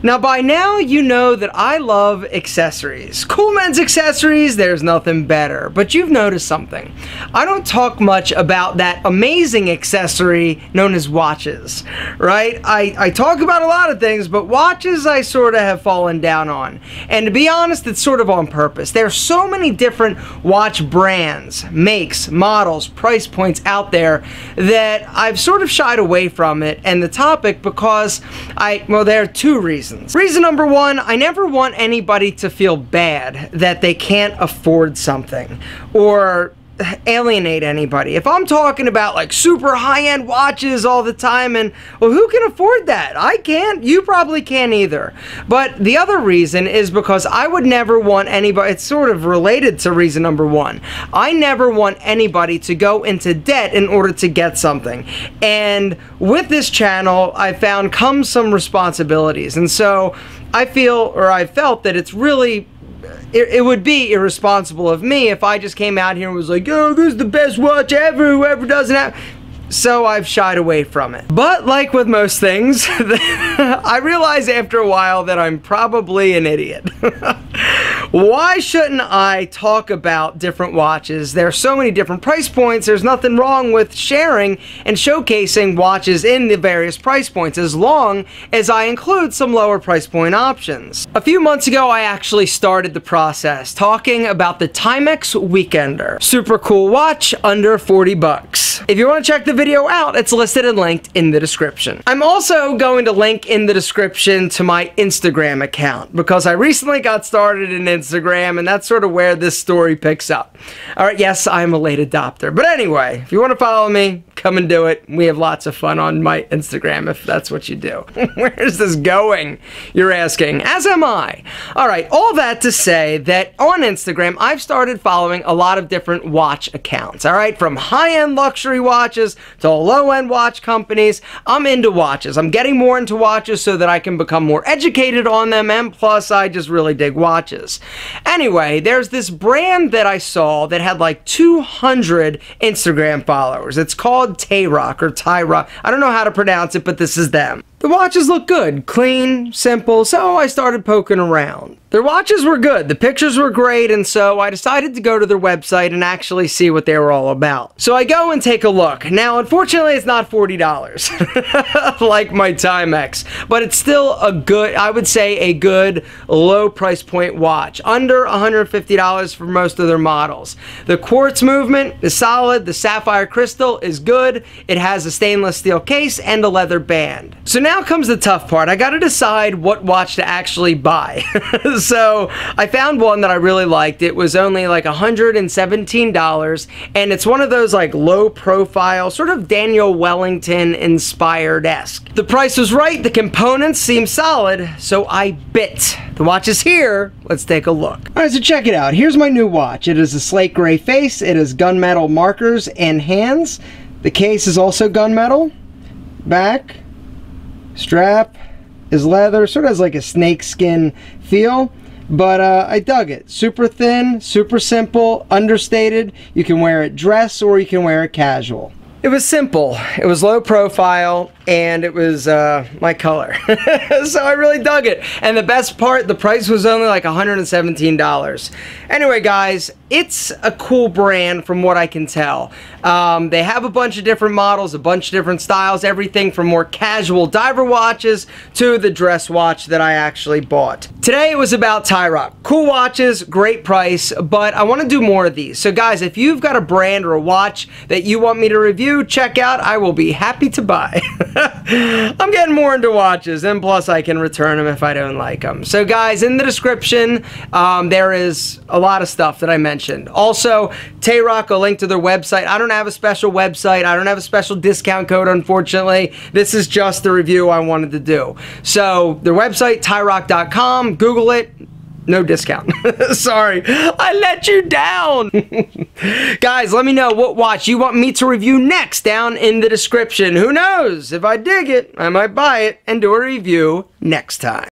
Now by now you know that I love accessories. Cool men's accessories, there's nothing better. But you've noticed something. I don't talk much about that amazing accessory known as watches, right? I talk about a lot of things, but watches I sort of have fallen down on. And to be honest, it's sort of on purpose. There are so many different watch brands, makes, models, price points out there that I've sort of shied away from it and the topic because well, there are two reasons. Reason number one, I never want anybody to feel bad that they can't afford something or alienate anybody. If I'm talking about like super high-end watches all the time and, well, who can afford that? I can't. You probably can't either. But the other reason is because I would never want anybody, it's sort of related to reason number one. I never want anybody to go into debt in order to get something. And with this channel, I found comes some responsibilities. And so I feel, or I felt that it's really it would be irresponsible of me if I just came out here and was like, oh, this is the best watch ever, whoever doesn't have. So I've shied away from it. But like with most things, I realize after a while that I'm probably an idiot. Why shouldn't I talk about different watches? There are so many different price points. There's nothing wrong with sharing and showcasing watches in the various price points as long as I include some lower price point options. A few months ago, I actually started the process talking about the Timex Weekender. Super cool watch, under 40 bucks. If you want to check the video out, it's listed and linked in the description. I'm also going to link in the description to my Instagram account because I recently got started in Instagram and that's sort of where this story picks up. Alright, yes, I'm a late adopter. But anyway, if you want to follow me, come and do it. We have lots of fun on my Instagram if that's what you do. Where is this going? You're asking. As am I. Alright, all that to say that on Instagram, I've started following a lot of different watch accounts. Alright, from high-end luxury watches to low-end watch companies. I'm into watches. I'm getting more into watches so that I can become more educated on them, and plus I just really dig watches. Anyway, there's this brand that I saw that had like 200 Instagram followers. It's called Tayrock or Tyrock. I don't know how to pronounce it, but this is them. The watches look good, clean, simple, so I started poking around. Their watches were good, the pictures were great, and so I decided to go to their website and actually see what they were all about. So I go and take a look. Now, unfortunately, it's not $40 like my Timex, but it's still a good, I would say a good low price point watch, under $150 for most of their models. The quartz movement is solid, the sapphire crystal is good, it has a stainless steel case and a leather band. So now comes the tough part. I gotta decide what watch to actually buy. So I found one that I really liked. It was only like $117, and it's one of those like low profile, sort of Daniel Wellington inspired-esque. The price was right, the components seemed solid, so I bit. The watch is here, let's take a look. Alright, so check it out. Here's my new watch. It is a slate gray face, it has gunmetal markers and hands. The case is also gunmetal. Back. Strap is leather, sort of has like a snake skin feel, but I dug it. Super thin, super simple, understated. You can wear it dress or you can wear it casual. It was simple, it was low profile, and it was my color. So I really dug it. And the best part, the price was only like $117. Anyway, guys, it's a cool brand from what I can tell. They have a bunch of different models, a bunch of different styles, everything from more casual diver watches to the dress watch that I actually bought. Today it was about Tyrock. Cool watches, great price, but I want to do more of these. So guys, if you've got a brand or a watch that you want me to review, check out, I will be happy to buy. I'm getting more into watches, and plus I can return them if I don't like them. So guys, in the description, there is a lot of stuff that I mentioned. Also, Tayrock, a link to their website. I don't have a special website. I don't have a special discount code, unfortunately. This is just the review I wanted to do. So, their website, Tyrock.com, Google it. No discount. Sorry, I let you down. Guys, let me know what watch you want me to review next down in the description. Who knows? If I dig it, I might buy it and do a review next time.